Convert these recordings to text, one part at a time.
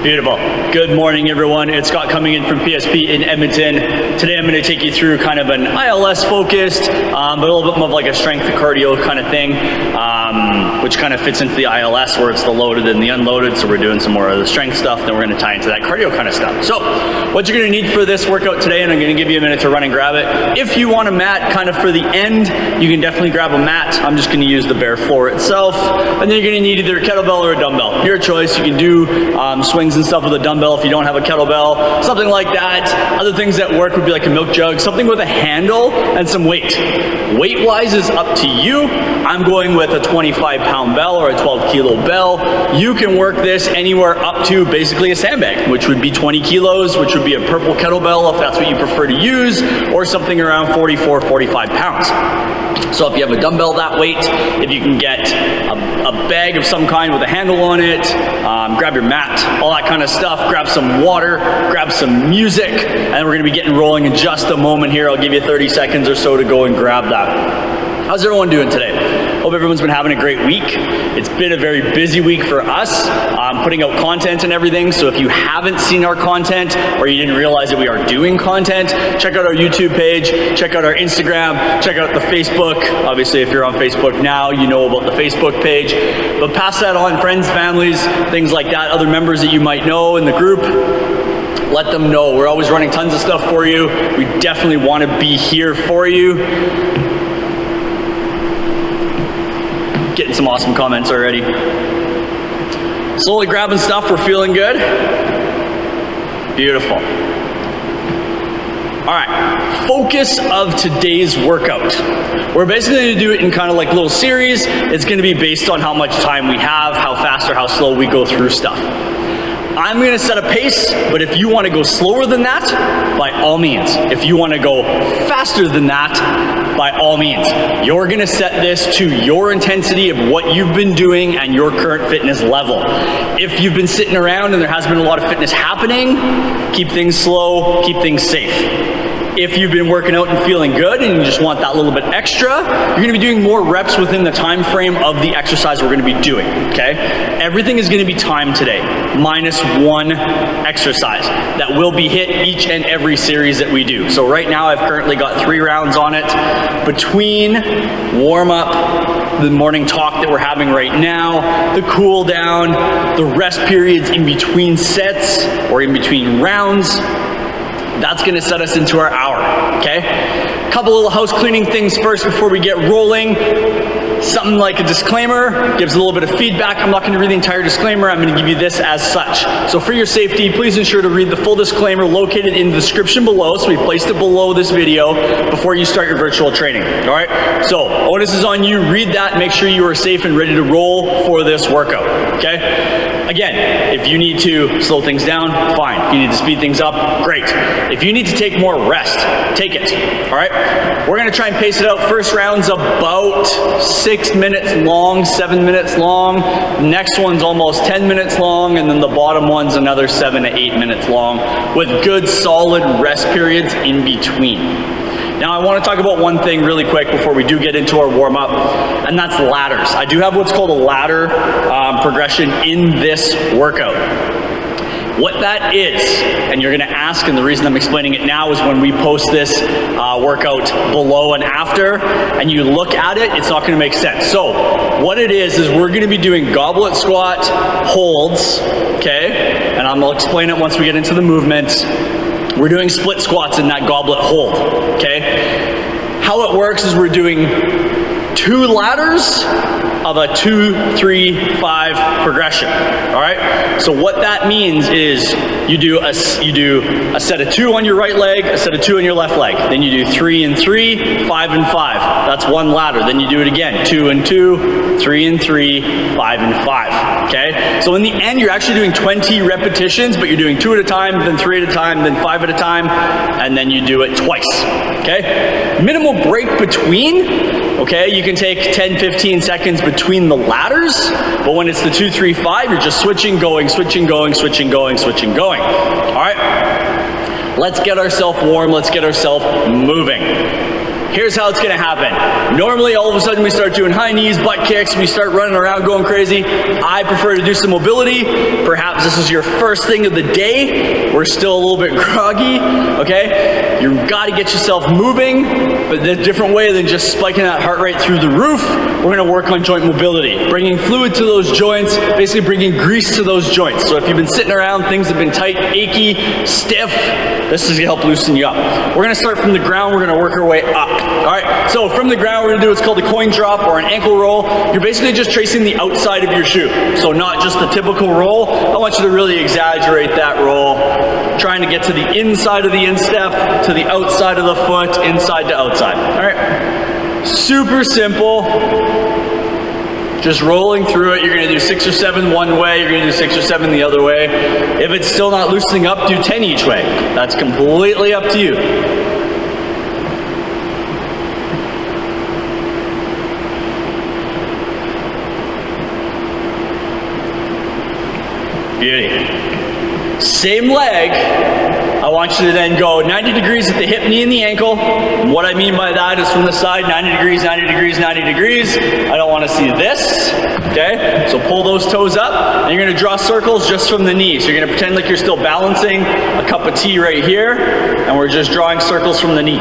Beautiful. Good morning, everyone. It's Scott coming in from PSP in Edmonton. Today I'm going to take you through kind of an ILS focused, but a little bit more of like a strength cardio kind of thing, which kind of fits into the ILS where it's the loaded and the unloaded. So we're doing some more of the strength stuff, then we're going to tie into that cardio kind of stuff. So what you're going to need for this workout today, and I'm going to give you a minute to run and grab it. If you want a mat kind of for the end, you can definitely grab a mat. I'm just going to use the bare floor itself. And then you're going to need either a kettlebell or a dumbbell. Your choice. You can do swings and stuff with a dumbbell if you don't have a kettlebell, something like that. Other things that work would be like a milk jug, something with a handle and some weight. Weight-wise is up to you. I'm going with a 25-pound bell or a 12-kilo bell. You can work this anywhere up to basically a sandbag, which would be 20 kilos, which would be a purple kettlebell if that's what you prefer to use, or something around 44, 45 pounds. So if you have a dumbbell that weight, if you can get a bag of some kind with a handle on it, grab your mat, all that kind of stuff, grab some water, grab some music, and we're going to be getting rolling in just a moment here. I'll give you 30 seconds or so to go and grab that. How's everyone doing today? Hope everyone's been having a great week. It's been a very busy week for us, putting out content and everything. So if you haven't seen our content or you didn't realize that we are doing content, check out our YouTube page, check out our Instagram, check out the Facebook. Obviously, if you're on Facebook now, you know about the Facebook page. But pass that on, friends, families, things like that, other members that you might know in the group. Let them know. We're always running tons of stuff for you. We definitely want to be here for you. Getting some awesome comments already. Slowly grabbing stuff, we're feeling good. Beautiful. All right, focus of today's workout. We're basically going to do it in kind of like little series. It's going to be based on how much time we have, how fast or how slow we go through stuff. I'm going to set a pace, but if you want to go slower than that, by all means. If you want to go faster than that, by all means. You're going to set this to your intensity of what you've been doing and your current fitness level. If you've been sitting around and there has been a lot of fitness happening, keep things slow, keep things safe. If you've been working out and feeling good and you just want that little bit extra, you're going to be doing more reps within the time frame of the exercise we're going to be doing, okay? Everything is going to be timed today, minus one exercise that will be hit each and every series that we do. So right now I've currently got 3 rounds on it. Between warm up, the morning talk that we're having right now, the cool down, the rest periods in between sets or in between rounds, that's going to set us into our hour, okay? Couple little house cleaning things first before we get rolling. Something like a disclaimer, gives a little bit of feedback. I'm not going to read the entire disclaimer. I'm going to give you this as such. So for your safety, please ensure to read the full disclaimer located in the description below. So we placed it below this video before you start your virtual training, all right? So onus is on you. Read that. Make sure you are safe and ready to roll for this workout, okay? Again, if you need to slow things down, fine. If you need to speed things up, great. If you need to take more rest, take it, all right? We're going to try and pace it out. First round's about 6 minutes long, 7 minutes long. Next one's almost 10 minutes long, and then the bottom one's another 7 to 8 minutes long with good solid rest periods in between. Now I want to talk about one thing really quick before we do get into our warm-up, and that's ladders. I do have what's called a ladder progression in this workout. What that is, and you're going to ask, and the reason I'm explaining it now is when we post this workout below and after, and you look at it, it's not going to make sense. So what it is we're going to be doing goblet squat holds, okay? And I'm going to explain it once we get into the movements. We're doing split squats in that goblet hold, okay? How it works is we're doing 2 ladders of a 2, 3, 5 progression, all right? So what that means is you do a set of 2 on your right leg, a set of 2 on your left leg. Then you do 3 and 3, 5 and 5. That's one ladder. Then you do it again, 2 and 2, 3 and 3, 5 and 5, okay? So in the end, you're actually doing 20 repetitions, but you're doing 2 at a time, then 3 at a time, then 5 at a time, and then you do it twice, okay? Minimal break between. Okay, you can take 10, 15 seconds between the ladders, but when it's the 2, 3, 5, you're just switching, going, switching, going, switching, going, switching, going. All right, let's get ourselves warm, let's get ourselves moving. Here's how it's gonna happen. Normally, all of a sudden, we start doing high knees, butt kicks, we start running around going crazy. I prefer to do some mobility. Perhaps this is your first thing of the day. We're still a little bit groggy, okay? You've gotta get yourself moving, but in a different way than just spiking that heart rate through the roof. We're gonna work on joint mobility, bringing fluid to those joints, basically bringing grease to those joints. So if you've been sitting around, things have been tight, achy, stiff, this is gonna help loosen you up. We're gonna start from the ground, we're gonna work our way up. All right, so from the ground, we're gonna do what's called a coin drop or an ankle roll. You're basically just tracing the outside of your shoe. So not just the typical roll. I want you to really exaggerate that roll. Trying to get to the inside of the instep, to the outside of the foot, inside to outside. All right, super simple. Just rolling through it. You're gonna do 6 or 7 one way, you're gonna do 6 or 7 the other way. If it's still not loosening up, do 10 each way. That's completely up to you. Beauty. Same leg, I want you to then go 90 degrees at the hip, knee, and the ankle. And what I mean by that is from the side, 90 degrees, 90 degrees, 90 degrees. I don't want to see this, okay? So pull those toes up, and you're going to draw circles just from the knee. So you're going to pretend like you're still balancing a cup of tea right here, and we're just drawing circles from the knee.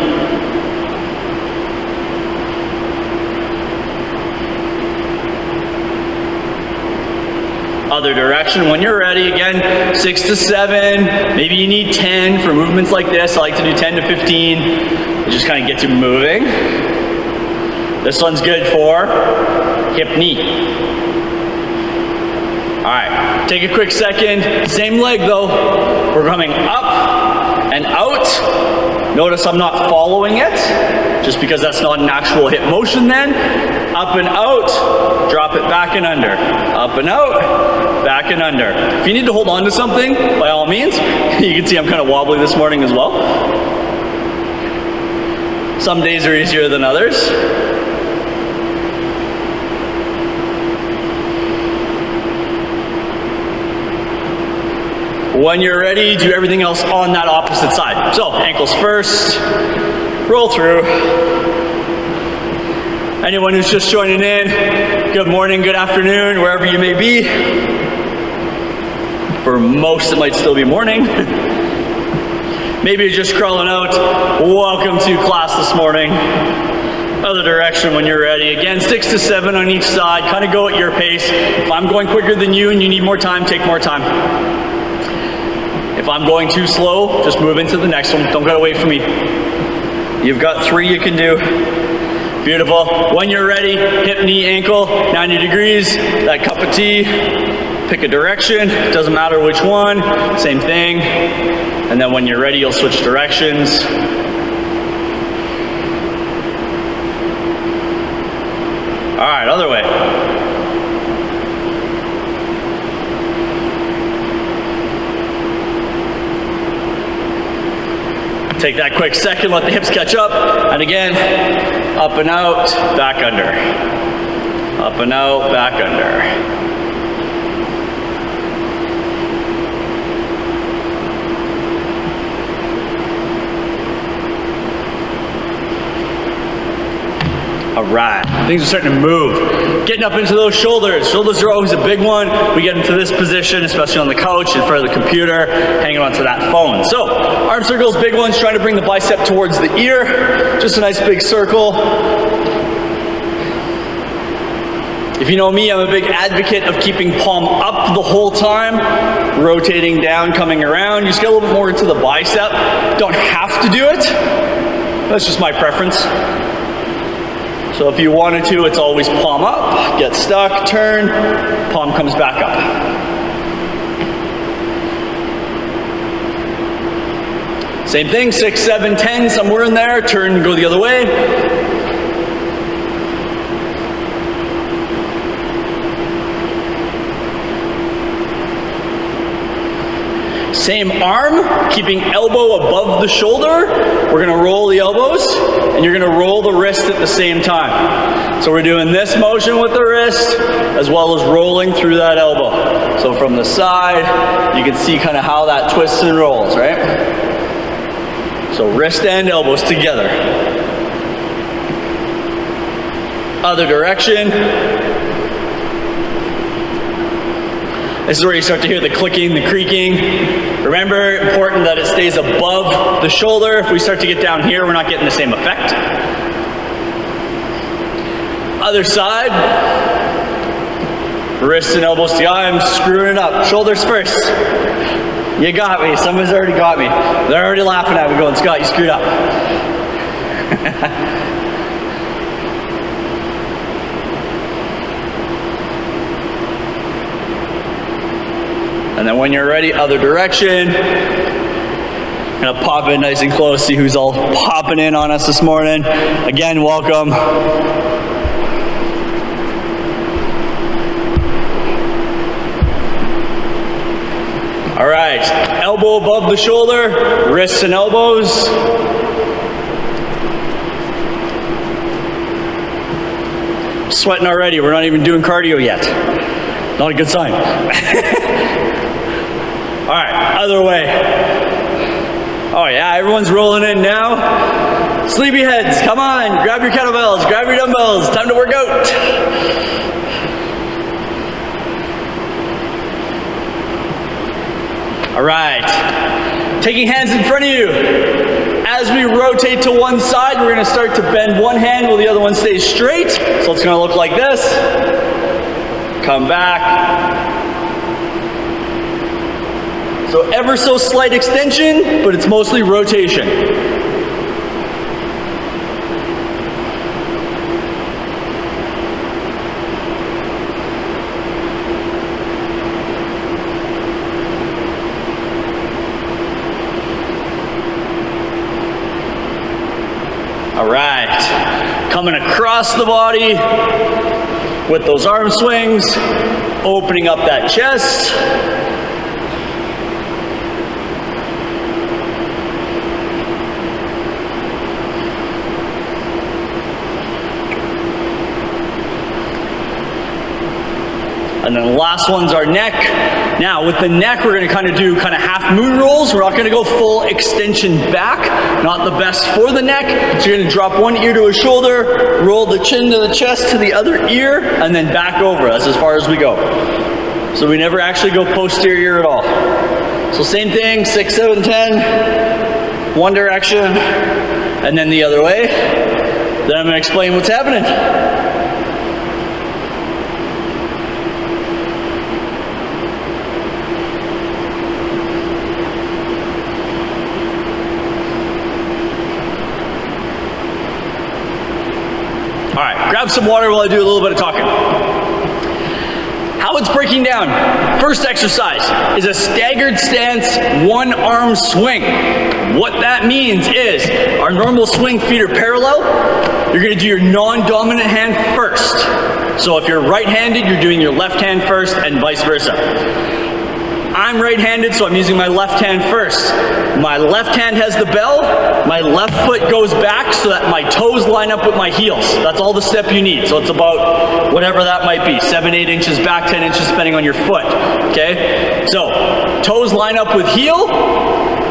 Other direction when you're ready. Again, 6 to 7, maybe you need 10 for movements like this. I like to do 10 to 15. It just kind of gets you moving. This one's good for hip knee. All right, take a quick second. Same leg though. We're coming up and out. Notice I'm not following it, just because that's not an actual hip motion then. Up and out, drop it back and under. Up and out, back and under. If you need to hold on to something, by all means. You can see I'm kind of wobbly this morning as well. Some days are easier than others. When you're ready, do everything else on that opposite side. So, ankles first, roll through. Anyone who's just joining in, good morning, good afternoon, wherever you may be. For most, it might still be morning. Maybe you're just crawling out. Welcome to class this morning. Other direction when you're ready. Again, 6 to 7 on each side. Kind of go at your pace. If I'm going quicker than you and you need more time, take more time. If I'm going too slow, just move into the next one. Don't gotta wait for me. You've got 3 you can do. Beautiful. When you're ready, hip, knee, ankle, 90 degrees, that cup of tea, pick a direction, doesn't matter which one, same thing. And then when you're ready, you'll switch directions. All right, other way. Take that quick second, let the hips catch up, and again, up and out, back under. Up and out, back under. All right, things are starting to move. Getting up into those shoulders. Shoulders are always a big one. We get into this position, especially on the couch, in front of the computer, hanging onto that phone. So, arm circles, big ones, trying to bring the bicep towards the ear. Just a nice big circle. If you know me, I'm a big advocate of keeping palm up the whole time, rotating down, coming around. You just get a little bit more into the bicep. Don't have to do it. That's just my preference. So if you wanted to, it's always palm up, get stuck, turn, palm comes back up. Same thing, 6, 7, 10, somewhere in there, turn, go the other way. Same arm, keeping elbow above the shoulder. We're gonna roll the elbows, and you're gonna roll the wrist at the same time. So we're doing this motion with the wrist, as well as rolling through that elbow. So from the side, you can see kind of how that twists and rolls, right? So wrist and elbows together. other direction. This is where you start to hear the clicking, the creaking. Remember, important that it stays above the shoulder. If we start to get down here, we're not getting the same effect. Other side. Wrists and elbows together. I'm screwing it up. Shoulders first. You got me. Someone's already got me. They're already laughing at me going, Scott, you screwed up. And then when you're ready, other direction. Gonna pop in nice and close, see who's all popping in on us this morning. Again, welcome. All right, elbow above the shoulder, wrists and elbows. Sweating already, we're not even doing cardio yet. Not a good sign. All right, other way. Oh yeah, everyone's rolling in now. Sleepyheads, come on, grab your kettlebells, grab your dumbbells, time to work out. All right, taking hands in front of you. As we rotate to one side, we're gonna start to bend one hand while the other one stays straight. So it's gonna look like this. Come back. So ever so slight extension, but it's mostly rotation. All right, coming across the body with those arm swings, opening up that chest. And then the last one's our neck. Now with the neck, we're gonna kind of do half moon rolls. We're not gonna go full extension back. Not the best for the neck. So you're gonna drop one ear to a shoulder, roll the chin to the chest to the other ear, and then back over. That's as far as we go. So we never actually go posterior at all. So same thing, 6, 7, 10, one direction, and then the other way. Then I'm gonna explain what's happening. All right, grab some water while I do a little bit of talking. How it's breaking down. First exercise is a staggered stance, one arm swing. What that means is our normal swing, feet are parallel. You're gonna do your non-dominant hand first. So if you're right-handed, you're doing your left hand first and vice versa. I'm right-handed, so I'm using my left hand first. My left hand has the bell, my left foot goes back so that my toes line up with my heels. That's all the step you need. So it's about whatever that might be, 7, 8 inches back, 10 inches depending on your foot, okay? So, toes line up with heel.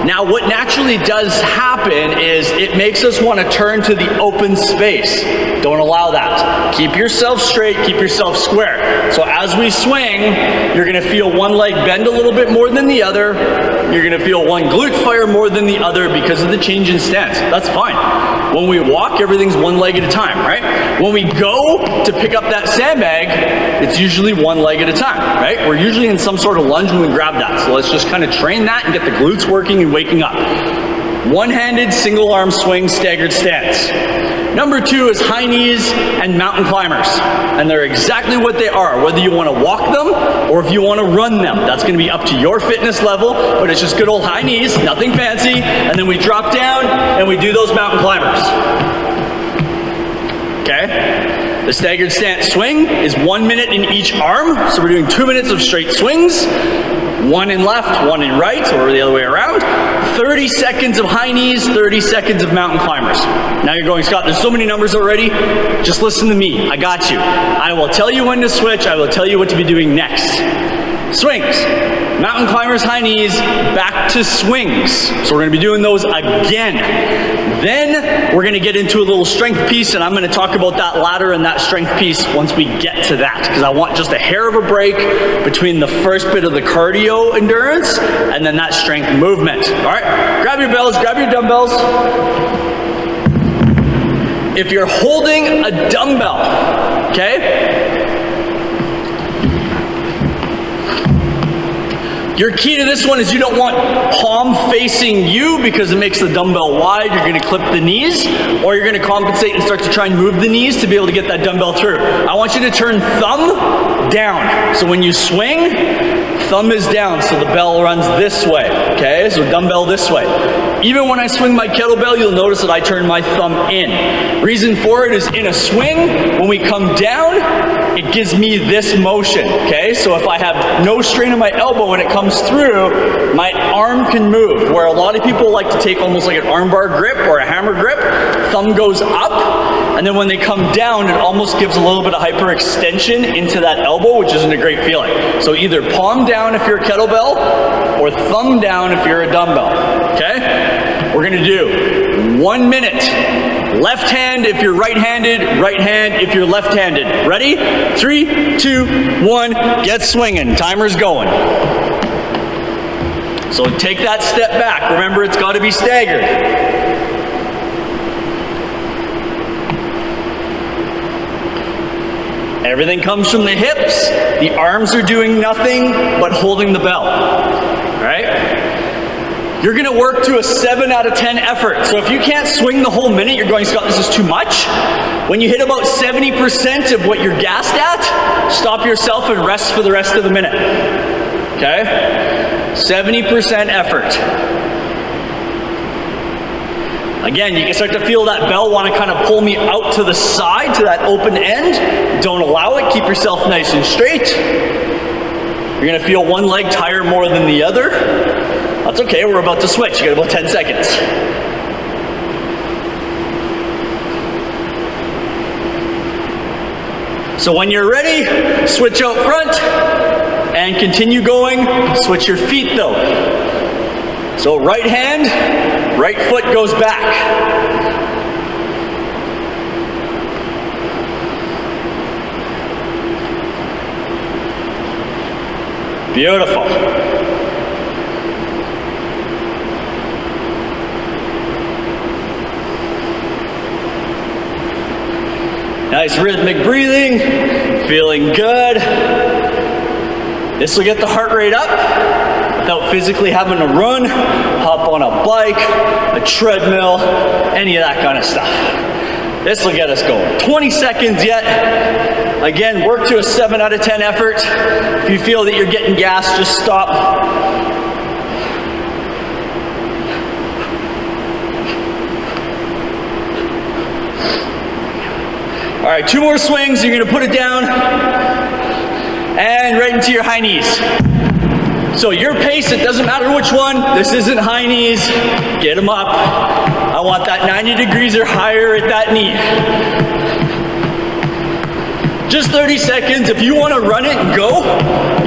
Now what naturally does happen is it makes us want to turn to the open space. Don't allow that. Keep yourself straight, keep yourself square. So as we swing, you're going to feel one leg bend a little bit more than the other. You're going to feel one glute fire more than the other because of the change in stance. That's fine. When we walk, everything's one leg at a time, right? When we go to pick up that sandbag, it's usually one leg at a time, right? We're usually in some sort of lunge when we grab that. So let's just kind of train that and get the glutes working and waking up. One-handed, single arm swing, staggered stance. Number 2 is high knees and mountain climbers. And they're exactly what they are, whether you want to walk them or if you want to run them. That's going to be up to your fitness level, but it's just good old high knees, nothing fancy. And then we drop down and we do those mountain climbers. Okay? The staggered stance swing is 1 minute in each arm. So we're doing 2 minutes of straight swings. One in left, one in right, or the other way around. 30 seconds of high knees, 30 seconds of mountain climbers. Now you're going, Scott, there's so many numbers already. Just listen to me, I got you. I will tell you when to switch, I will tell you what to be doing next. Swings. Mountain climbers, high knees, back to swings. So we're gonna be doing those again. Then we're gonna get into a little strength piece, and I'm gonna talk about that ladder and that strength piece once we get to that, because I want just a hair of a break between the first bit of the cardio endurance and then that strength movement. All right, grab your bells, grab your dumbbells. If you're holding a dumbbell, okay? Your key to this one is you don't want palm facing you because it makes the dumbbell wide. You're gonna clip the knees, or you're gonna compensate and start to try and move the knees to be able to get that dumbbell through. I want you to turn thumb down. So when you swing, thumb is down, so the bell runs this way, okay? So dumbbell this way. Even when I swing my kettlebell, you'll notice that I turn my thumb in. Reason for it is in a swing, when we come down, it gives me this motion, okay? So if I have no strain on my elbow when it comes through, my arm can move. Where a lot of people like to take almost like an armbar grip or a hammer grip, thumb goes up, and then when they come down, it almost gives a little bit of hyperextension into that elbow, which isn't a great feeling. So either palm down if you're a kettlebell, or thumb down if you're a dumbbell, okay? We're gonna do 1 minute. Left hand if you're right-handed, right hand if you're left-handed. Ready? 3, 2, 1, get swinging. Timer's going. So take that step back. Remember, it's got to be staggered. Everything comes from the hips. The arms are doing nothing but holding the bell. Right? You're gonna work to a 7 out of 10 effort. So if you can't swing the whole minute, you're going, Scott, this is too much. When you hit about 70% of what you're gassed at, stop yourself and rest for the rest of the minute. Okay? 70% effort. Again, you can start to feel that bell want to kind of pull me out to the side, to that open end. Don't allow it. Keep yourself nice and straight. You're gonna feel one leg tire more than the other. That's okay, we're about to switch. You got about 10 seconds. So when you're ready, switch out front and continue going. Switch your feet though. So right hand, right foot goes back. Beautiful. Nice rhythmic breathing, feeling good. This will get the heart rate up without physically having to run, hop on a bike, a treadmill, any of that kind of stuff. This will get us going. 20 seconds yet. Again, work to a 7 out of 10 effort. If you feel that you're getting gassed, just stop. All right, 2 more swings. You're gonna put it down and right into your high knees. So your pace, it doesn't matter which one. This isn't high knees. Get them up. I want that 90 degrees or higher at that knee. Just 30 seconds. If you want to run it and go,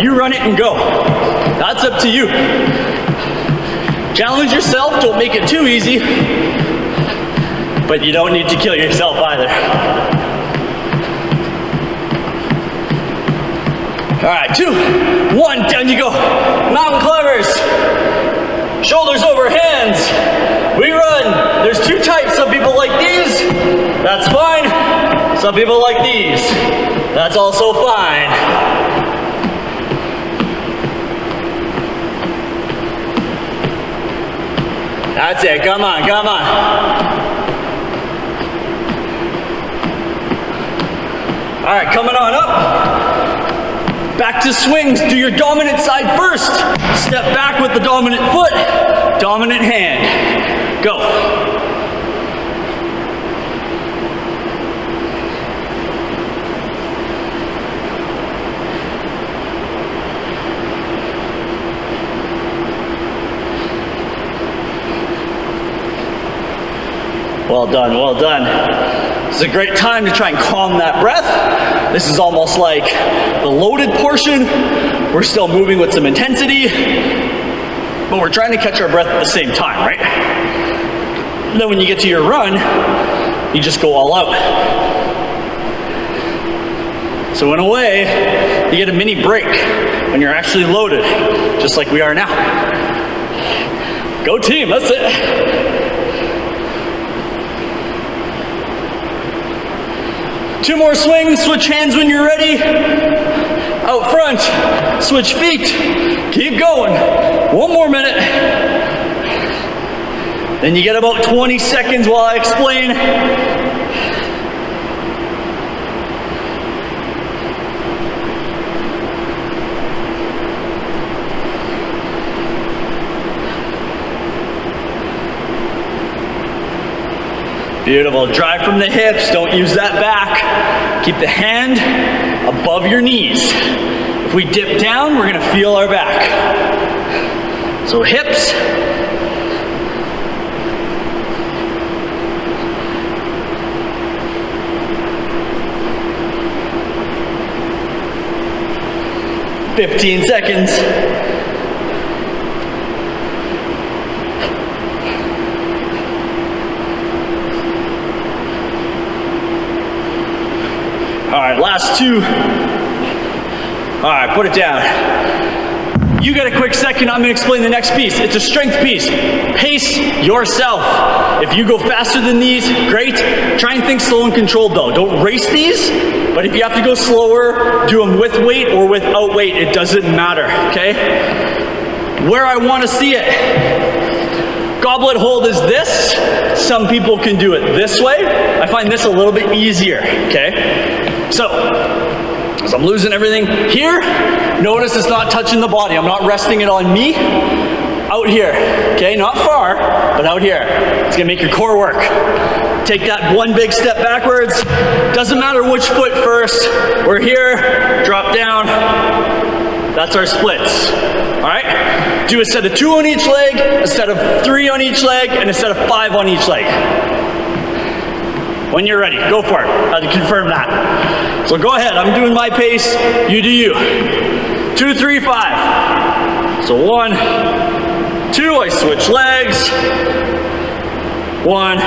you run it and go. That's up to you. Challenge yourself. Don't make it too easy. But you don't need to kill yourself either. All right, 2, 1, down you go. Mountain climbers. Shoulders over hands. We run. There's 2 types. Some people like these. That's fine. Some people like these. That's also fine. That's it. Come on, come on. All right, coming on up. Back to swings. Do your dominant side first. Step back with the dominant foot. Dominant hand. Go. Well done, well done. This is a great time to try and calm that breath. This is almost like the loaded portion. We're still moving with some intensity, but we're trying to catch our breath at the same time, right? And then when you get to your run, you just go all out. So in a way, you get a mini break when you're actually loaded, just like we are now. Go team, that's it. Two more swings, switch hands when you're ready. Out front, switch feet. Keep going. One more minute. Then you get about 20 seconds while I explain. Beautiful. Drive from the hips. Don't use that back. Keep the hand above your knees. If we dip down, we're going to feel our back. So hips. "15 seconds. All right, last two. All right, put it down. You got a quick second, I'm gonna explain the next piece. It's a strength piece. Pace yourself. If you go faster than these, great. Try and think slow and controlled though. Don't race these, but if you have to go slower, do them with weight or without weight. It doesn't matter, okay? Where I wanna see it. Goblet hold is this. Some people can do it this way. I find this a little bit easier, okay? So, as I'm losing everything here, notice it's not touching the body. I'm not resting it on me. Out here, okay? Not far, but out here. It's gonna make your core work. Take that one big step backwards. Doesn't matter which foot first. We're here, drop down. That's our splits, all right? Do a set of 2 on each leg, a set of 3 on each leg, and a set of 5 on each leg. When you're ready, go for it. I had to confirm that. So go ahead, I'm doing my pace, you do you. 2, 3, 5. So 1, 2, I switch legs. 1,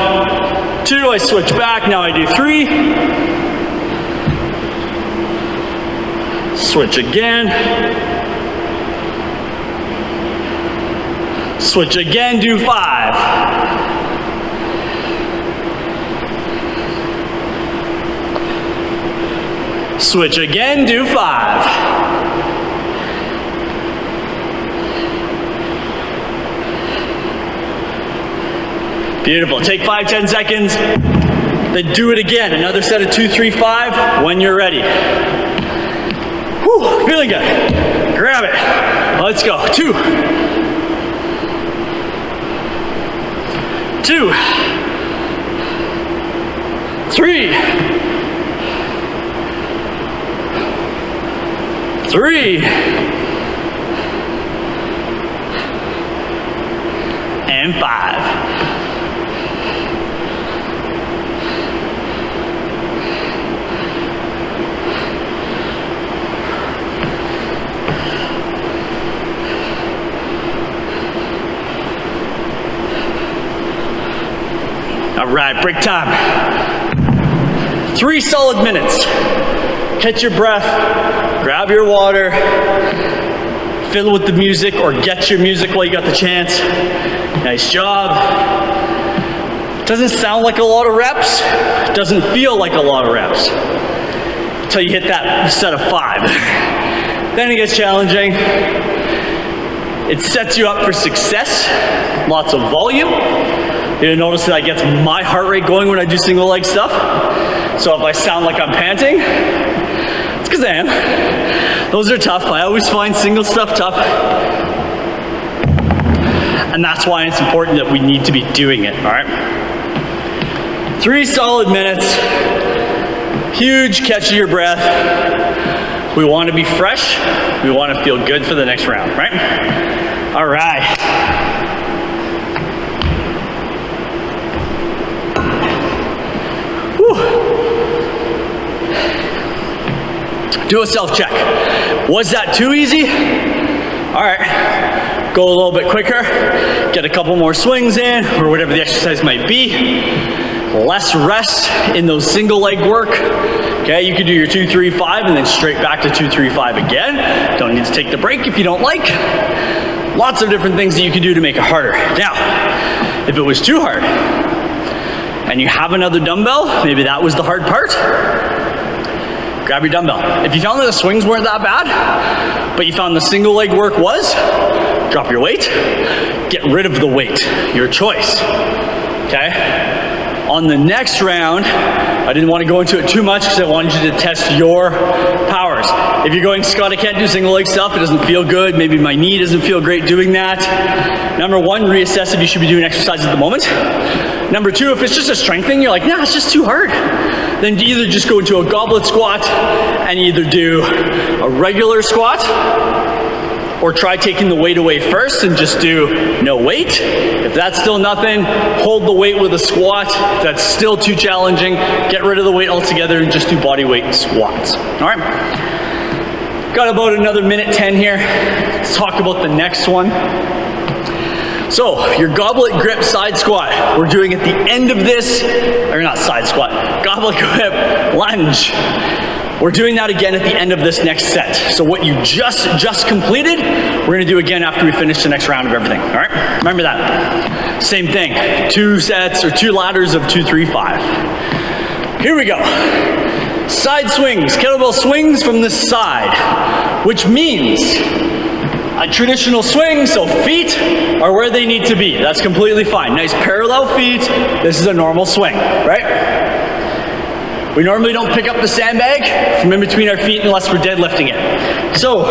2, I switch back, now I do 3. Switch again. Switch again, do 5. Switch again, do 5. Beautiful. Take 5, 10 seconds. Then do it again. Another set of 2, 3, 5 when you're ready. Whew, feeling good. Grab it. Let's go. 2. 2. 3. 3. And 5. All right, break time. 3 solid minutes. Catch your breath, grab your water, fiddle with the music or get your music while you got the chance. Nice job. Doesn't sound like a lot of reps, doesn't feel like a lot of reps until you hit that set of 5. Then it gets challenging. It sets you up for success, lots of volume. You'll notice that I get my heart rate going when I do single leg stuff. So if I sound like I'm panting, it's because I am. Those are tough. I always find single stuff tough. And that's why it's important that we need to be doing it, all right? 3 solid minutes. Huge catch of your breath. We want to be fresh. We want to feel good for the next round, right? All right. Do a self-check. Was that too easy? All right, go a little bit quicker, get a couple more swings in, or whatever the exercise might be. Less rest in those single leg work. Okay, you can do your 2, 3, 5 and then straight back to 2, 3, 5 again. Don't need to take the break if you don't like. Lots of different things that you can do to make it harder. Now, if it was too hard and you have another dumbbell, maybe that was the hard part, grab your dumbbell. If you found that the swings weren't that bad, but you found the single leg work was, drop your weight, get rid of the weight, your choice, okay? On the next round, I didn't want to go into it too much because I wanted you to test your powers. If you're going, Scott, I can't do single leg stuff, it doesn't feel good, maybe my knee doesn't feel great doing that. Number one, reassess if you should be doing exercise at the moment. Number two, if it's just a strength thing, you're like, nah, it's just too hard. Then either just go into a goblet squat and either do a regular squat, or try taking the weight away first and just do no weight. If that's still nothing, hold the weight with a squat. If that's still too challenging, get rid of the weight altogether and just do body weight squats. All right? Got about another minute 10 here. Let's talk about the next one. So, your goblet grip side squat. We're doing at the end of this, or not side squat, goblet grip lunge. We're doing that again at the end of this next set. So what you just completed, we're gonna do again after we finish the next round of everything, all right? Remember that. Same thing, 2 sets or 2 ladders of 2, 3, 5. Here we go. Side swings, kettlebell swings from the side, which means a traditional swing, so feet are where they need to be. That's completely fine. Nice parallel feet. This is a normal swing, right? We normally don't pick up the sandbag from in between our feet unless we're deadlifting it. So,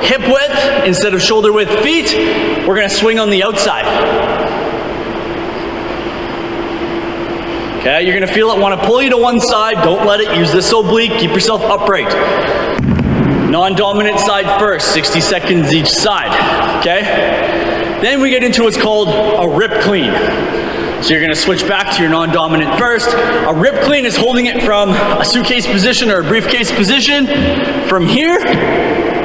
hip width instead of shoulder width feet, we're gonna swing on the outside. Okay, you're gonna feel it wanna pull you to one side, don't let it, use this oblique, keep yourself upright. Non-dominant side first, 60 seconds each side, okay? Then we get into what's called a rip clean. So you're gonna switch back to your non-dominant first. A rip clean is holding it from a suitcase position or a briefcase position from here,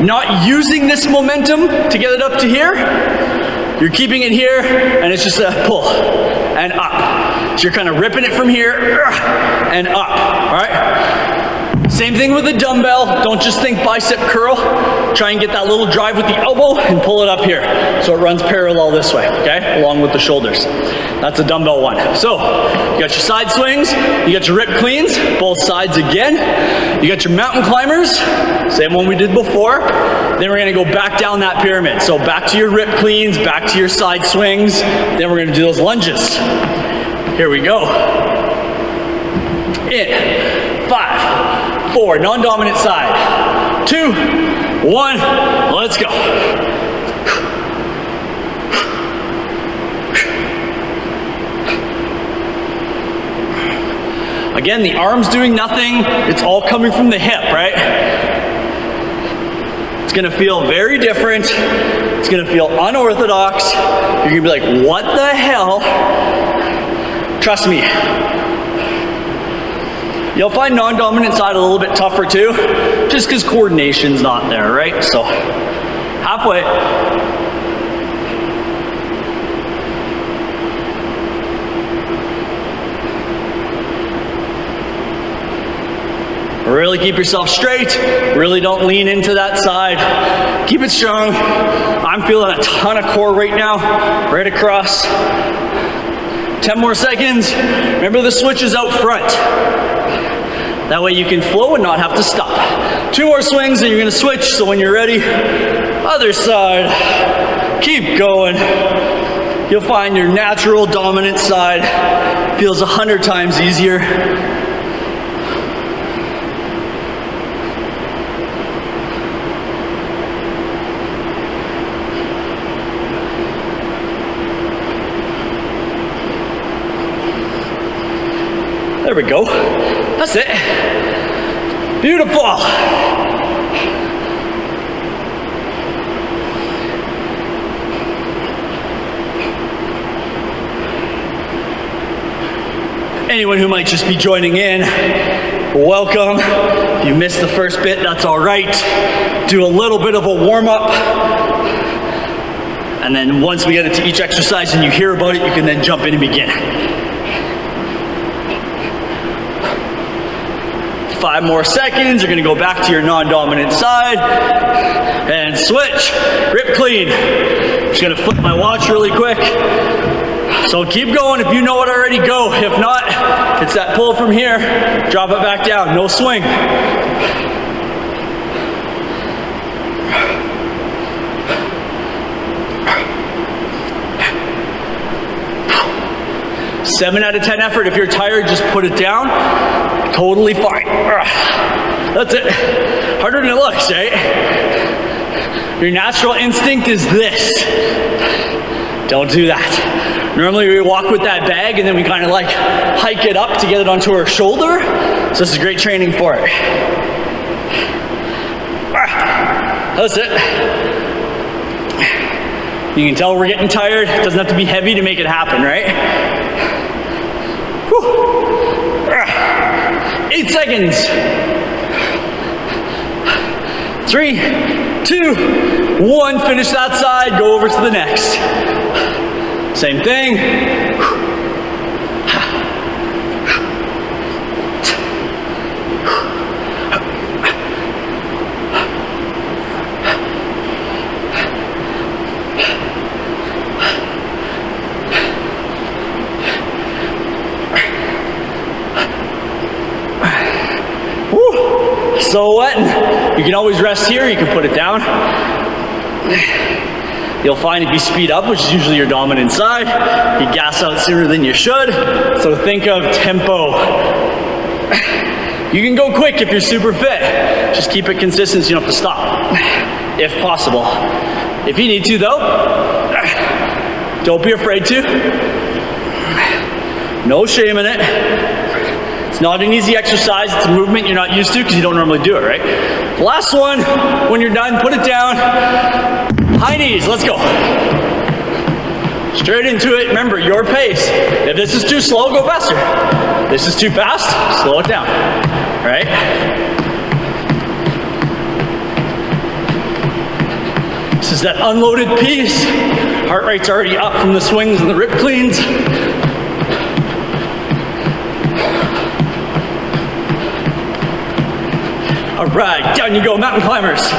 not using this momentum to get it up to here. You're keeping it here, and it's just a pull and up. So you're kind of ripping it from here and up, all right? Same thing with the dumbbell. Don't just think bicep curl. Try and get that little drive with the elbow and pull it up here. So it runs parallel this way, okay? Along with the shoulders. That's a dumbbell one. So, you got your side swings, you got your rip cleans, both sides again. You got your mountain climbers, same one we did before. Then we're gonna go back down that pyramid. So back to your rip cleans, back to your side swings. Then we're gonna do those lunges. Here we go. In 5, 4, non-dominant side. 2, 1, let's go. Again, the arm's doing nothing. It's all coming from the hip, right? It's gonna feel very different. It's gonna feel unorthodox. You're gonna be like, what the hell? Trust me. You'll find non-dominant side a little bit tougher too, just because coordination's not there, right? So, halfway. Really keep yourself straight. Really don't lean into that side. Keep it strong. I'm feeling a ton of core right now, right across. 10 more seconds. Remember the switch is out front. That way you can flow and not have to stop. 2 more swings and you're gonna switch, so when you're ready, other side. Keep going. You'll find your natural dominant side feels 100 times easier. There we go. That's it. Beautiful. Anyone who might just be joining in, welcome. If you missed the first bit, that's all right. Do a little bit of a warm-up. And then once we get into each exercise and you hear about it, you can then jump in and begin. 5 more seconds, you're gonna go back to your non-dominant side and switch, rip clean. I'm just gonna flip my watch really quick. So keep going. If you know it already, go. If not, it's that pull from here, drop it back down, no swing. 7 out of 10 effort. If you're tired, just put it down. Totally fine. That's it. Harder than it looks, right? Your natural instinct is this. Don't do that. Normally we walk with that bag and then we kind of like hike it up to get it onto our shoulder. So this is great training for it. That's it. You can tell we're getting tired. It doesn't have to be heavy to make it happen, right? 8 seconds. 3, 2, 1. Finish that side, go over to the next. Same thing. So what? You can always rest here, you can put it down. You'll find if you speed up, which is usually your dominant side, you gas out sooner than you should. So think of tempo. You can go quick if you're super fit. Just keep it consistent so you don't have to stop, if possible. If you need to though, don't be afraid to. No shame in it. It's not an easy exercise, it's a movement you're not used to because you don't normally do it, right? Last one, when you're done, put it down. High knees, let's go. Straight into it, remember, your pace. If this is too slow, go faster. If this is too fast, slow it down, right? This is that unloaded piece. Heart rate's already up from the swings and the rip cleans. All right, down you go, mountain climbers.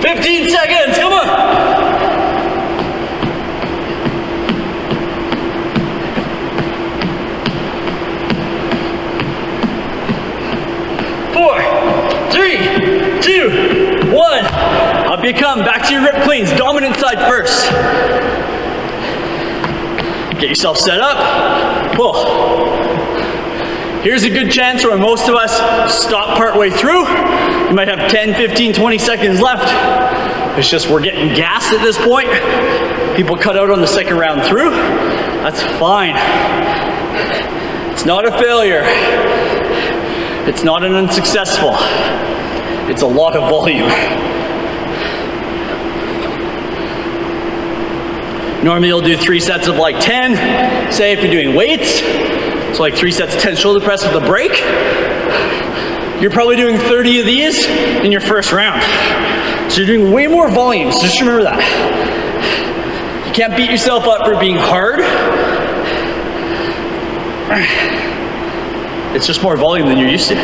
"15 seconds, come on. Up you come, back to your rip cleans, dominant side first. Get yourself set up, pull. Here's a good chance where most of us stop part way through. You might have 10, 15, 20 seconds left. It's just we're getting gassed at this point. People cut out on the second round through. That's fine. It's not a failure. It's not an unsuccessful. It's a lot of volume. Normally you'll do 3 sets of like 10, say if you're doing weights, so like 3 sets of 10 shoulder press with a break. You're probably doing 30 of these in your first round. So you're doing way more volume, so just remember that. You can't beat yourself up for being hard. It's just more volume than you're used to.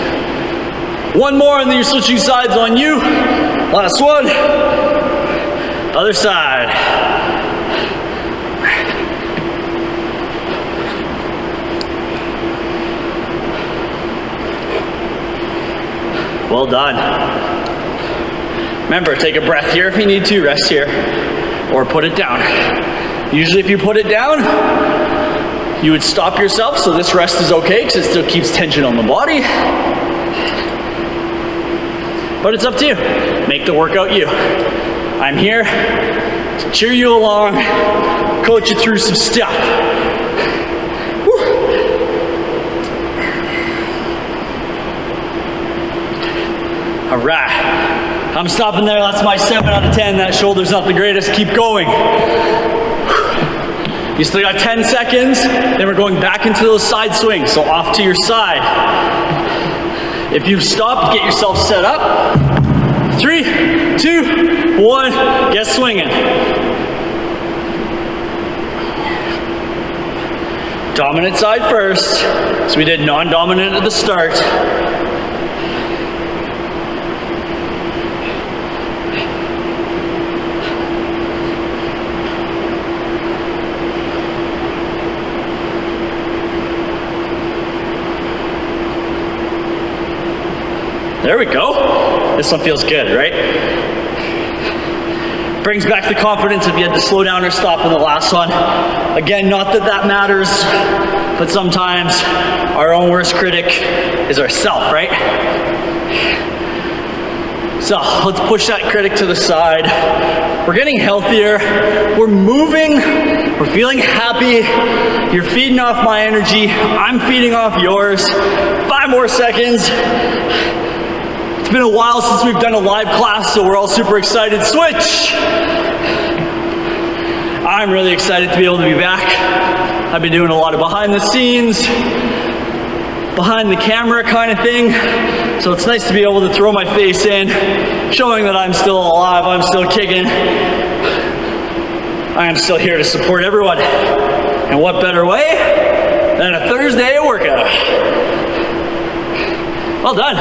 1 more and then you're switching sides on you. Last one. Other side. Well done. Remember, take a breath here if you need to, rest here, or put it down. Usually if you put it down, you would stop yourself, so this rest is okay because it still keeps tension on the body. But it's up to you. Make the workout you. I'm here to cheer you along, coach you through some stuff. Woo. All right, I'm stopping there. That's my 7 out of 10. That shoulder's not the greatest. Keep going. You still got 10 seconds. Then we're going back into those side swings. So off to your side. If you've stopped, get yourself set up. 3, 2, 1, get swinging. Dominant side first. So we did non-dominant at the start. There we go. This one feels good, right? Brings back the confidence if you had to slow down or stop in the last one. Again, not that that matters, but sometimes our own worst critic is ourself, right? So let's push that critic to the side. We're getting healthier. We're moving. We're feeling happy. You're feeding off my energy. I'm feeding off yours. 5 more seconds. It's been a while since we've done a live class, so we're all super excited. Switch! I'm really excited to be able to be back. I've been doing a lot of behind the scenes, behind the camera kind of thing. So it's nice to be able to throw my face in, showing that I'm still alive, I'm still kicking. I am still here to support everyone. And what better way than a Thursday workout? Well done.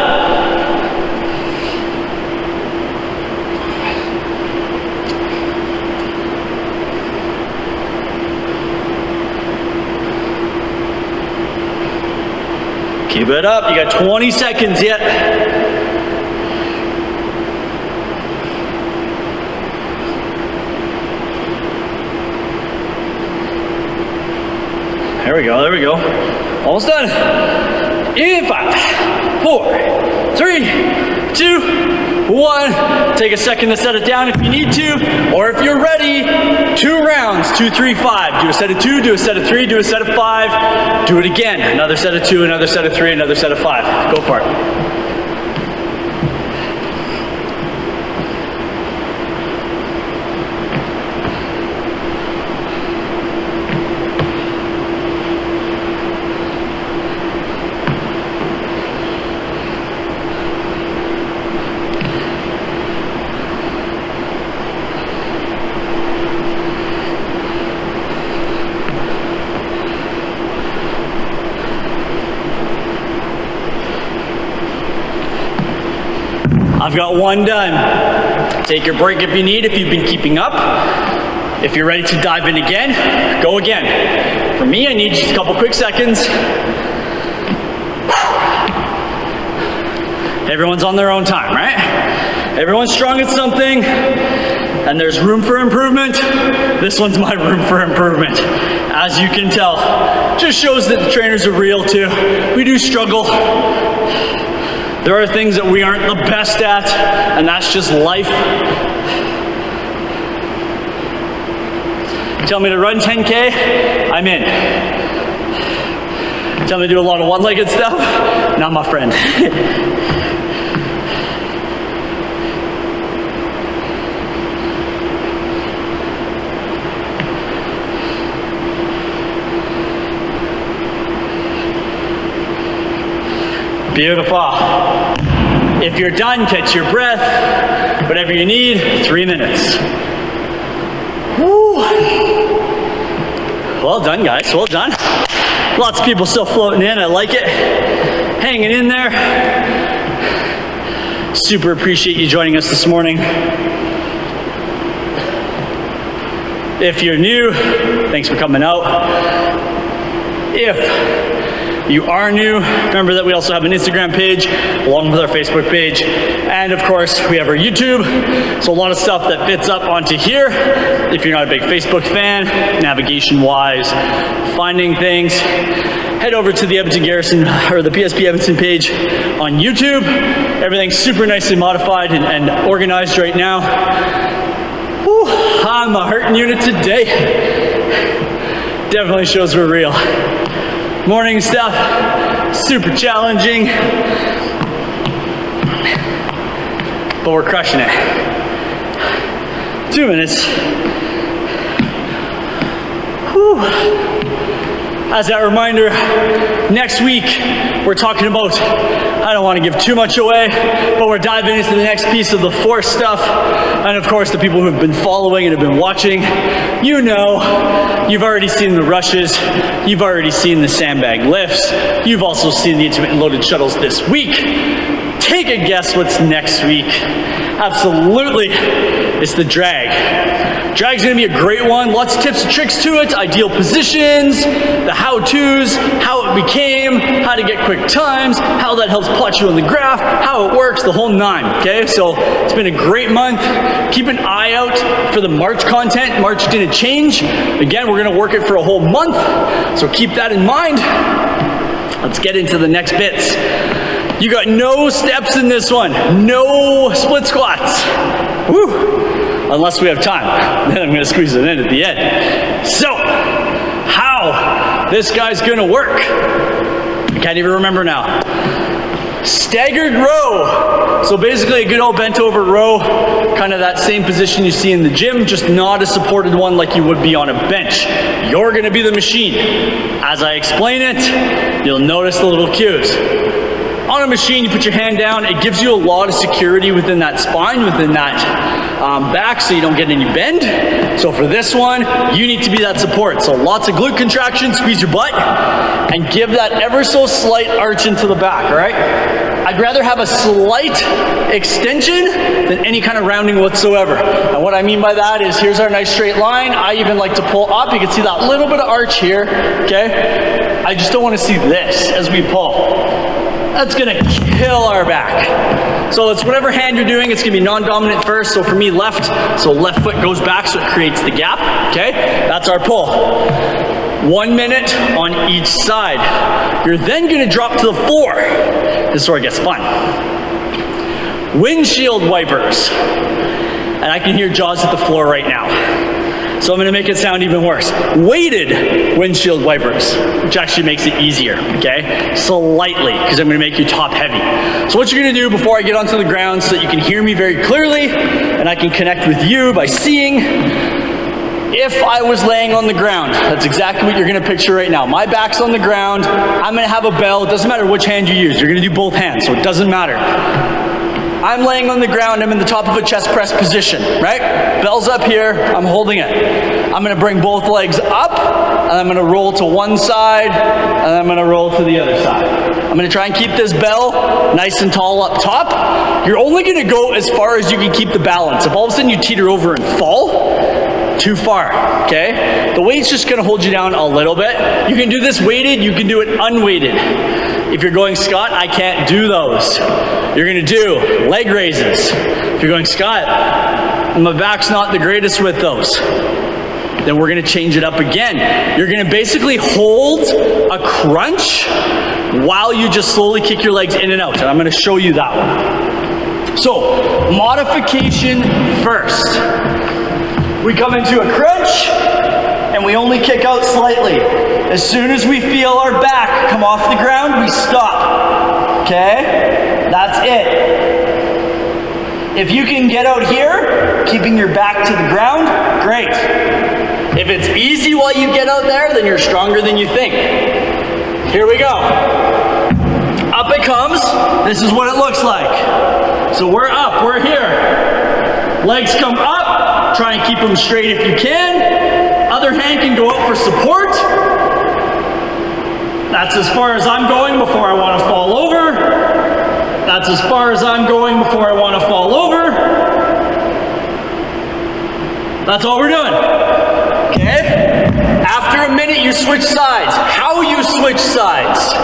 Keep it up. You got 20 seconds yet. There we go. There we go. Almost done. In 5, 4, 3, 2, 1. Take a second to set it down if you need to, or if you're ready, 2 rounds, 2, 3, 5. Do a set of 2, do a set of 3, do a set of 5. Do it again. Another set of 2, another set of 3, another set of 5. Go for it. I've got 1 done. Take your break if you need, if you've been keeping up. If you're ready to dive in again, go again. For me, I need just a couple quick seconds. Everyone's on their own time, right? Everyone's strong at something, and there's room for improvement. This one's my room for improvement. As you can tell, just shows that the trainers are real too. We do struggle. There are things that we aren't the best at, and that's just life. Tell me to run 10K, I'm in. Tell me to do a lot of one-legged stuff, not my friend. Beautiful. If you're done, catch your breath. Whatever you need, 3 minutes. Woo. Well done, guys. Well done. Lots of people still floating in. I like it. Hanging in there. Super appreciate you joining us this morning. If you're new, thanks for coming out. If you are new, remember that we also have an Instagram page along with our Facebook page. And of course, we have our YouTube. So a lot of stuff that fits up onto here. If you're not a big Facebook fan, navigation-wise, finding things, head over to the Edmonton Garrison or the PSP Edmonton page on YouTube. Everything's super nicely modified and organized right now. Whew, I'm a hurting unit today. Definitely shows we're real. Morning stuff, super challenging. but we're crushing it. 2 minutes. Whew. As that reminder, next week we're talking about, I don't want to give too much away, but we're diving into the next piece of the force stuff. And of course, the people who've been following and have been watching, you know, you've already seen the rushes, you've already seen the sandbag lifts, you've also seen the intermittent loaded shuttles this week. Take a guess what's next week. Absolutely, it's the drag. Drag's gonna be a great one. Lots of tips and tricks to it, ideal positions, the how-tos, how it became, how to get quick times, how that helps plot you on the graph, how it works, the whole 9, okay? So it's been a great month. Keep an eye out for the March content. March didn't change. Again, we're gonna work it for a whole month, so keep that in mind. Let's get into the next bits. You got no steps in this one, no split squats. Woo! Unless we have time, then I'm gonna squeeze it in at the end. So, how this guy's gonna work? I can't even remember now. Staggered row. So basically a good old bent over row, kind of that same position you see in the gym, just not a supported one like you would be on a bench. You're gonna be the machine. As I explain it, you'll notice the little cues. On a machine, you put your hand down, it gives you a lot of security within that spine, within that back, so you don't get any bend. So for this one, you need to be that support. So lots of glute contractions, squeeze your butt, and give that ever so slight arch into the back, all right? I'd rather have a slight extension than any kind of rounding whatsoever. And what I mean by that is, here's our nice straight line. I even like to pull up. You can see that little bit of arch here, okay? I just don't want to see this as we pull. That's gonna kill our back. So it's whatever hand you're doing, it's gonna be non-dominant first. So for me, left, so left foot goes back so it creates the gap, okay? That's our pull. 1 minute on each side. You're then gonna drop to the floor. This is where it gets fun. Windshield wipers. And I can hear jaws hit the floor right now. So I'm gonna make it sound even worse. Weighted windshield wipers, which actually makes it easier, okay? Slightly, because I'm gonna make you top heavy. So what you're gonna do before I get onto the ground so that you can hear me very clearly and I can connect with you by seeing, if I was laying on the ground, that's exactly what you're gonna picture right now. My back's on the ground, I'm gonna have a bell, it doesn't matter which hand you use, you're gonna do both hands, so it doesn't matter. I'm laying on the ground, I'm in the top of a chest press position, right? Bell's up here, I'm holding it. I'm gonna bring both legs up, and I'm gonna roll to one side, and I'm gonna roll to the other side. I'm gonna try and keep this bell nice and tall up top. You're only gonna go as far as you can keep the balance. If all of a sudden you teeter over and fall, too far, okay? The weight's just gonna hold you down a little bit. You can do this weighted, you can do it unweighted. If you're going squat, I can't do those. You're gonna do leg raises. If you're going squat, and my back's not the greatest with those, then we're gonna change it up again. You're gonna basically hold a crunch while you just slowly kick your legs in and out. And I'm gonna show you that one. So, modification first. We come into a crunch, and we only kick out slightly. As soon as we feel our back come off the ground, we stop, okay? That's it. If you can get out here, keeping your back to the ground, great. If it's easy while you get out there, then you're stronger than you think. Here we go. Up it comes. This is what it looks like. So we're up, we're here. Legs come up, try and keep them straight if you can. Other hand can go out for support. That's as far as I'm going before I want to fall over. That's as far as I'm going before I want to fall over. That's all we're doing. Okay? After a minute, you switch sides. How you switch sides?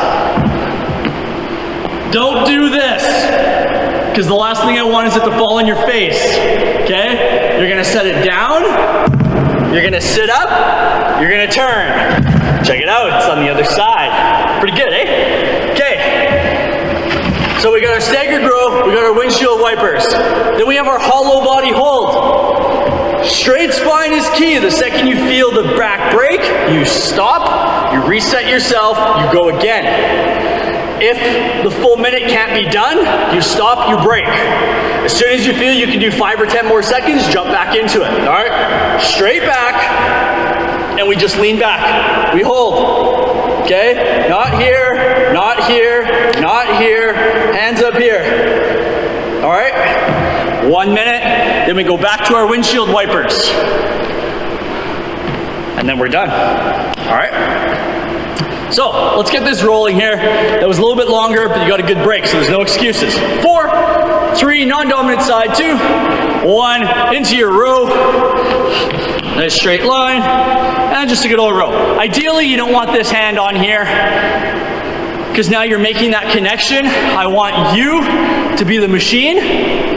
Don't do this, because the last thing I want is it to fall on your face. Okay? You're going to set it down. You're gonna sit up, you're gonna turn. Check it out, it's on the other side. Pretty good, eh? Okay. So we got our staggered row, we got our windshield wipers. Then we have our hollow body hold. Straight spine is key. The second you feel the back break, you stop, you reset yourself, you go again. If the full minute can't be done, you stop, you break. As soon as you feel you can do 5 or 10 more seconds, jump back into it, all right? Straight back, and we just lean back. We hold, okay? Not here, not here, not here, hands up here, all right? 1 minute, then we go back to our windshield wipers. And then we're done, all right? So, let's get this rolling here. That was a little bit longer, but you got a good break, so there's no excuses. 4, 3, non-dominant side, 2, 1, into your row. Nice straight line, and just a good old row. Ideally, you don't want this hand on here, because now you're making that connection. I want you to be the machine.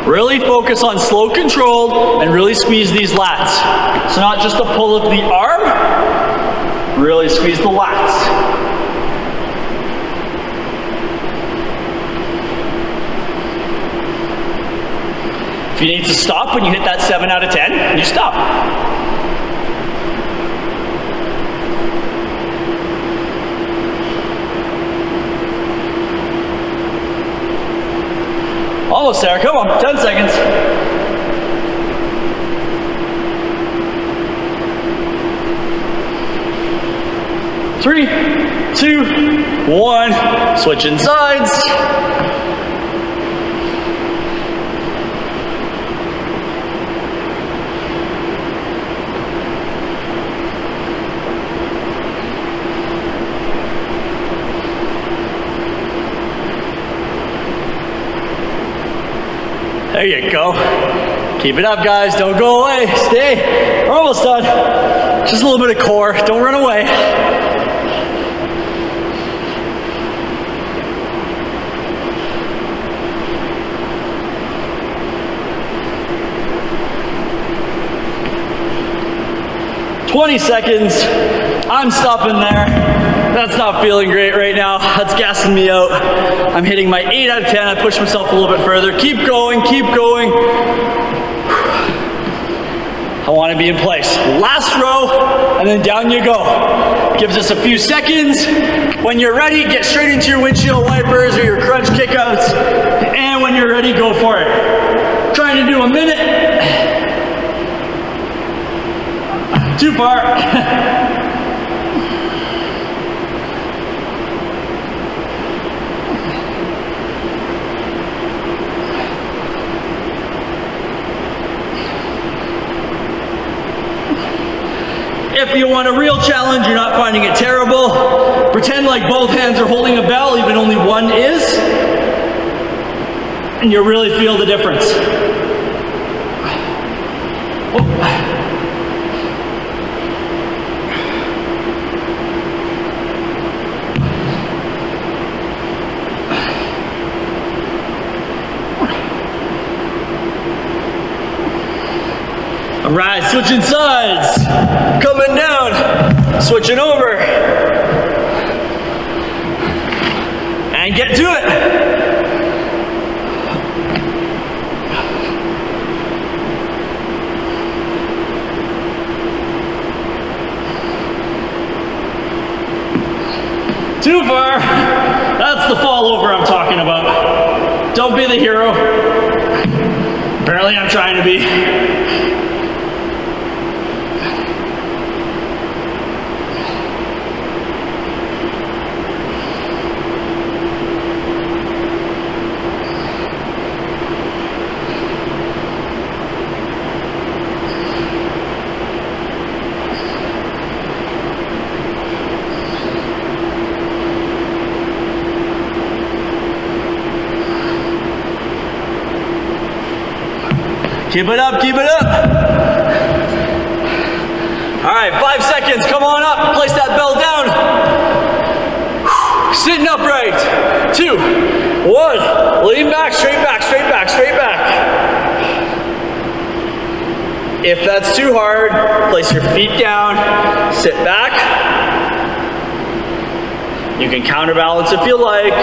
Really focus on slow control and really squeeze these lats. So not just a pull of the arm, really squeeze the lats. If you need to stop when you hit that 7 out of 10, you stop. Almost there, come on, 10 seconds. Three, 2, 1, switching sides. There you go. Keep it up, guys. Don't go away. Stay. We're almost done. Just a little bit of core. Don't run away. "20 seconds. I'm stopping there. That's not feeling great right now. That's gassing me out. I'm hitting my 8 out of 10. I push myself a little bit further. Keep going, keep going. I want to be in place. Last row, and then down you go. Gives us a few seconds. When you're ready, get straight into your windshield wipers or your crunch kickouts. And when you're ready, go for it. Trying to do a minute. Too far. If you want a real challenge, you're not finding it terrible, pretend like both hands are holding a bell, even only one is, and you'll really feel the difference. All right, switching sides, coming down, switching over, and get to it. Too far. That's the fall over I'm talking about. Don't be the hero. Apparently I'm trying to be. Keep it up, keep it up. All right, 5 seconds, come on up, place that bell down. Sitting upright, 2, 1, lean back, straight back, straight back, straight back. If that's too hard, place your feet down, sit back. You can counterbalance if you like.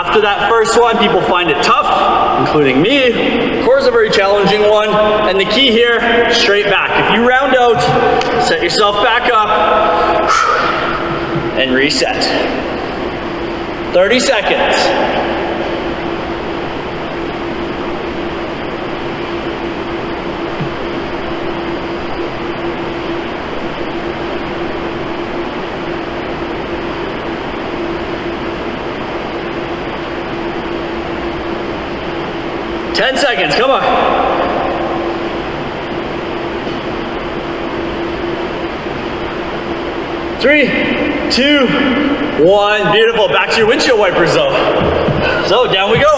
After that first one, people find it tough, including me. Core is a very challenging one. And the key here, straight back. If you round out, set yourself back up, and reset. 30 seconds. Ten seconds, come on. 3, 2, 1. Beautiful. Back to your windshield wipers though. So down we go.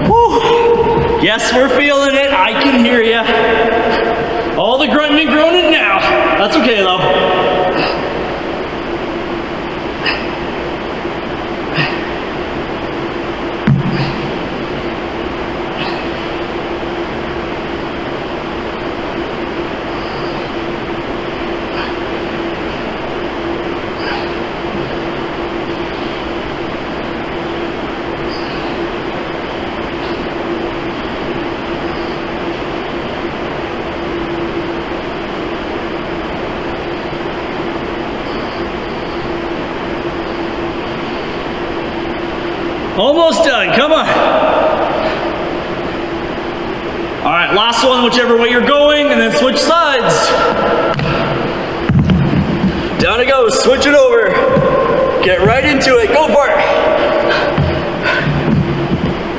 Woo. Yes, we're feeling it. I can hear you. All the grunting and groaning now. That's okay though. Almost done, come on. All right, last one, whichever way you're going, and then switch sides. Down it goes, switch it over. Get right into it, go for it.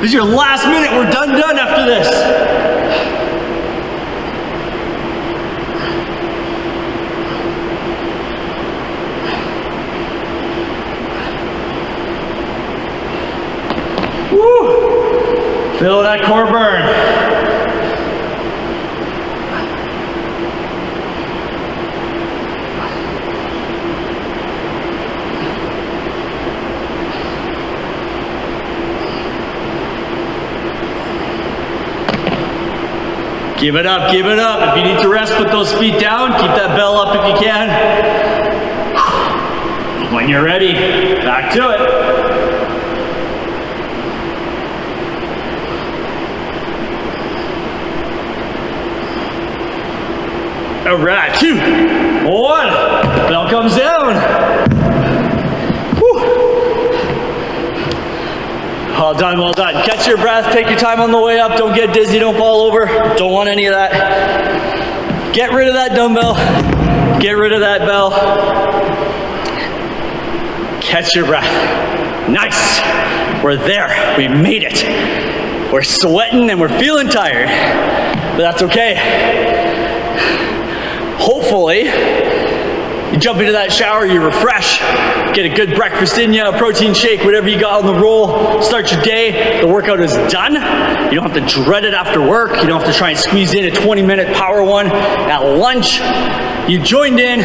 This is your last minute, we're done after this. Woo! Feel that core burn. Give it up, give it up. If you need to rest, put those feet down. Keep that bell up if you can. When you're ready, back to it. All right, 2, 1, bell comes down. Whew. Well done, well done. Catch your breath, take your time on the way up. Don't get dizzy, don't fall over. Don't want any of that. Get rid of that dumbbell. Get rid of that bell. Catch your breath. Nice. We're there, we made it. We're sweating and we're feeling tired, but that's okay. Hopefully, you jump into that shower, you refresh, get a good breakfast in you, a protein shake, whatever you got on the roll, start your day, the workout is done. You don't have to dread it after work, you don't have to try and squeeze in a 20-minute power one at lunch. You joined in,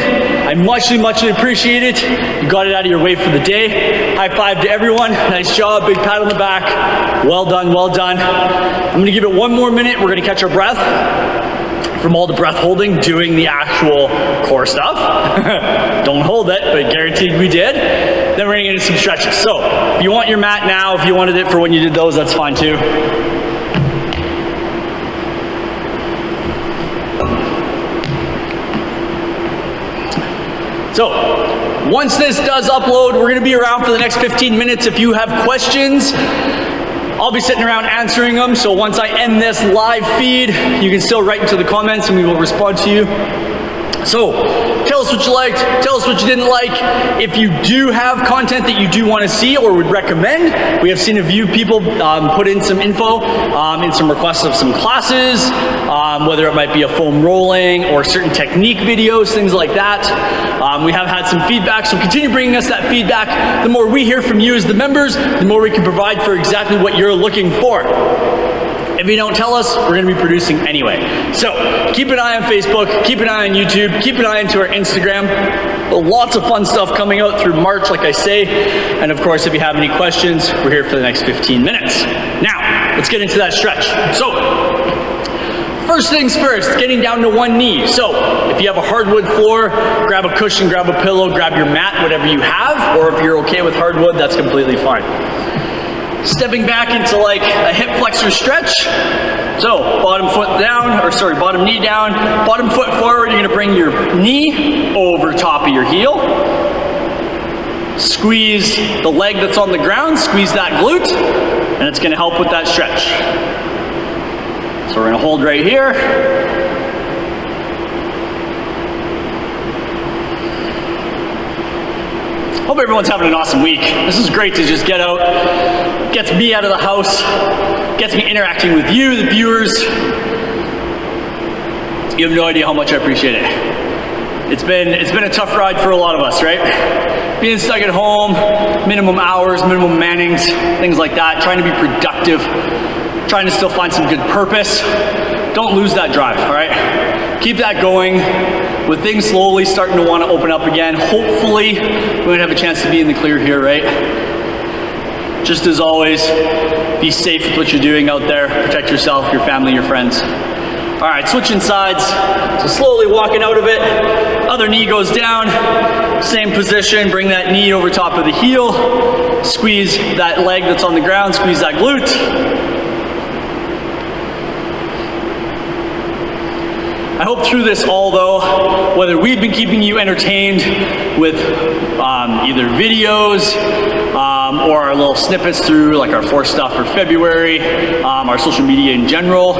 I muchly appreciate it. You got it out of your way for the day. High five to everyone, nice job, big pat on the back. Well done, well done. I'm gonna give it one more minute, we're gonna catch our breath. From all the breath holding, doing the actual core stuff. Don't hold it, but guaranteed we did. Then we're gonna get into some stretches. So, if you want your mat now, if you wanted it for when you did those, that's fine too. So, once this does upload, we're gonna be around for the next 15 minutes. If you have questions, I'll be sitting around answering them, so once I end this live feed, you can still write into the comments and we will respond to you. So, tell us what you liked, tell us what you didn't like. If you do have content that you do want to see or would recommend, we have seen a few people put in some info, in some requests of some classes, whether it might be a foam rolling or certain technique videos, things like that. We have had some feedback, so continue bringing us that feedback. The more we hear from you as the members, the more we can provide for exactly what you're looking for. If you don't tell us, we're going to be producing anyway. So keep an eye on Facebook, keep an eye on YouTube, keep an eye into our Instagram. Lots of fun stuff coming out through March, like I say. And of course, if you have any questions, we're here for the next 15 minutes. Now, let's get into that stretch. So, First things first, getting down to one knee. So if you have a hardwood floor, grab a cushion, grab a pillow, grab your mat, whatever you have, or if you're okay with hardwood, that's completely fine. Stepping back into like a hip flexor stretch. So bottom knee down, bottom foot forward. You're gonna bring your knee over top of your heel. Squeeze the leg that's on the ground, squeeze that glute, and it's gonna help with that stretch. So we're gonna hold right here. Hope everyone's having an awesome week. This is great to just get out, gets me out of the house, gets me interacting with you, the viewers. You have no idea how much I appreciate it. It's been a tough ride for a lot of us, right? Being stuck at home, minimum hours, minimum mannings, things like that, trying to be productive, trying to still find some good purpose. Don't lose that drive, all right? Keep that going. With things slowly starting to want to open up again, hopefully we're going to have a chance to be in the clear here, right? Just as always, be safe with what you're doing out there. Protect yourself, your family, your friends. All right, switching sides. So slowly walking out of it. Other knee goes down. Same position. Bring that knee over top of the heel. Squeeze that leg that's on the ground. Squeeze that glute. I hope through this all though, whether we've been keeping you entertained with either videos or our little snippets through like our 4 stuff for February, our social media in general,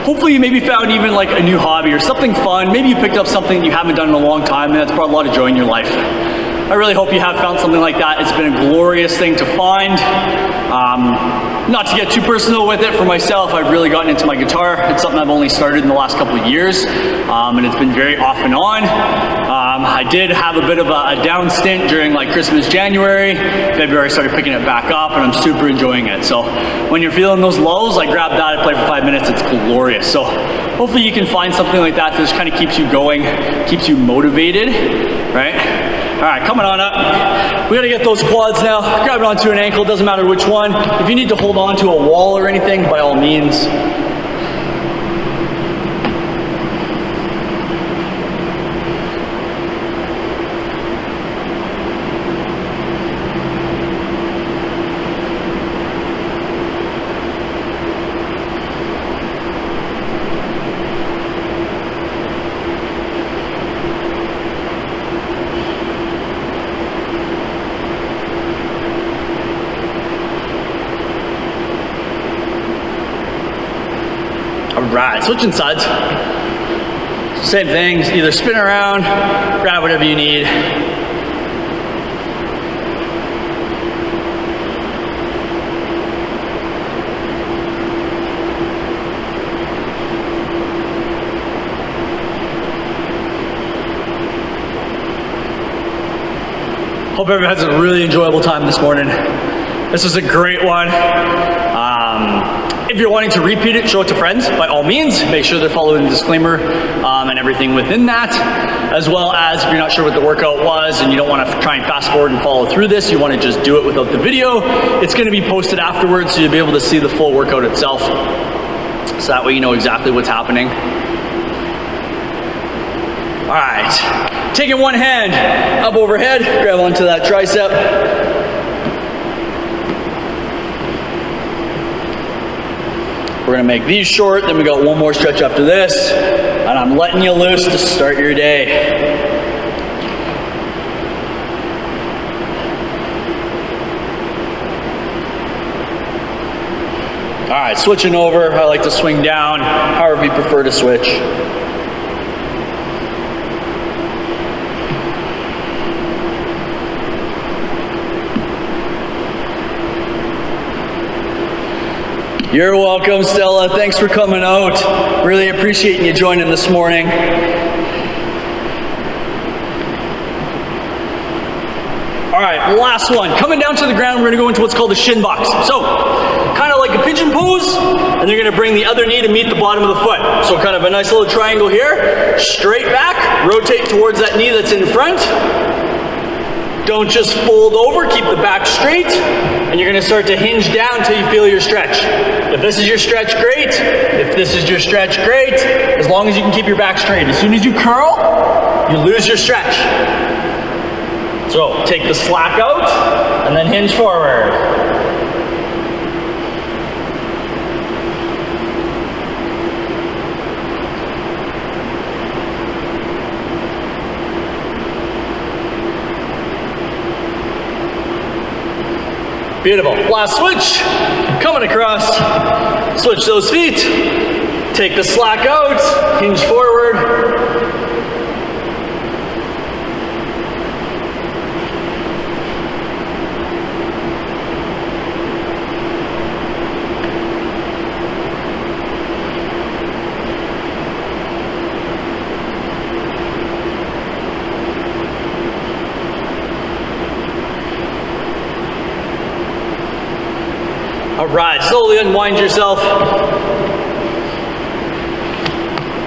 hopefully you maybe found even like a new hobby or something fun. Maybe you picked up something you haven't done in a long time and that's brought a lot of joy in your life. I really hope you have found something like that. It's been a glorious thing to find. Not to get too personal with it, for myself, I've really gotten into my guitar. It's something I've only started in the last couple of years, and it's been very off and on. I did have a bit of a down stint during like Christmas, January. February, I started picking it back up, and I'm super enjoying it. So when you're feeling those lulls, I grab that, I play for 5 minutes, it's glorious. So hopefully you can find something like that just kind of keeps you going, keeps you motivated, right? All right, coming on up. We gotta get those quads now. Grab it onto an ankle, doesn't matter which one. If you need to hold on to a wall or anything, by all means. Alright, switching sides. Same things, either spin around, grab whatever you need. Hope everyone has a really enjoyable time this morning. This was a great one. If you're wanting to repeat it, show it to friends, by all means. Make sure they're following the disclaimer and everything within that. As well as if you're not sure what the workout was and you don't want to try and fast forward and follow through this, you want to just do it without the video, it's going to be posted afterwards so you'll be able to see the full workout itself. So that way you know exactly what's happening. All right, taking one hand up overhead, grab onto that tricep. We're gonna make these short, then we got one more stretch after this, and I'm letting you loose to start your day. All right, switching over. I like to swing down, however you prefer to switch. You're welcome, Stella. Thanks for coming out. Really appreciating you joining this morning. All right, last one. Coming down to the ground, we're gonna go into what's called a Shin Box. So, kind of like a pigeon pose, and you're gonna bring the other knee to meet the bottom of the foot. So kind of a nice little triangle here. Straight back, rotate towards that knee that's in front. Don't just fold over, keep the back straight, and you're gonna start to hinge down until you feel your stretch. If this is your stretch, great. If this is your stretch, great. As long as you can keep your back straight. As soon as you curl, you lose your stretch. So take the slack out, and then hinge forward. Beautiful. Last switch. Coming across. Switch those feet. Take the slack out. Hinge forward. All right, slowly unwind yourself.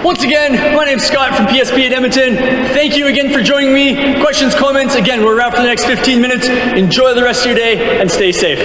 Once again, my name's Scott from PSP in Edmonton. Thank you again for joining me. Questions, comments, again, we're around for the next 15 minutes. Enjoy the rest of your day and stay safe.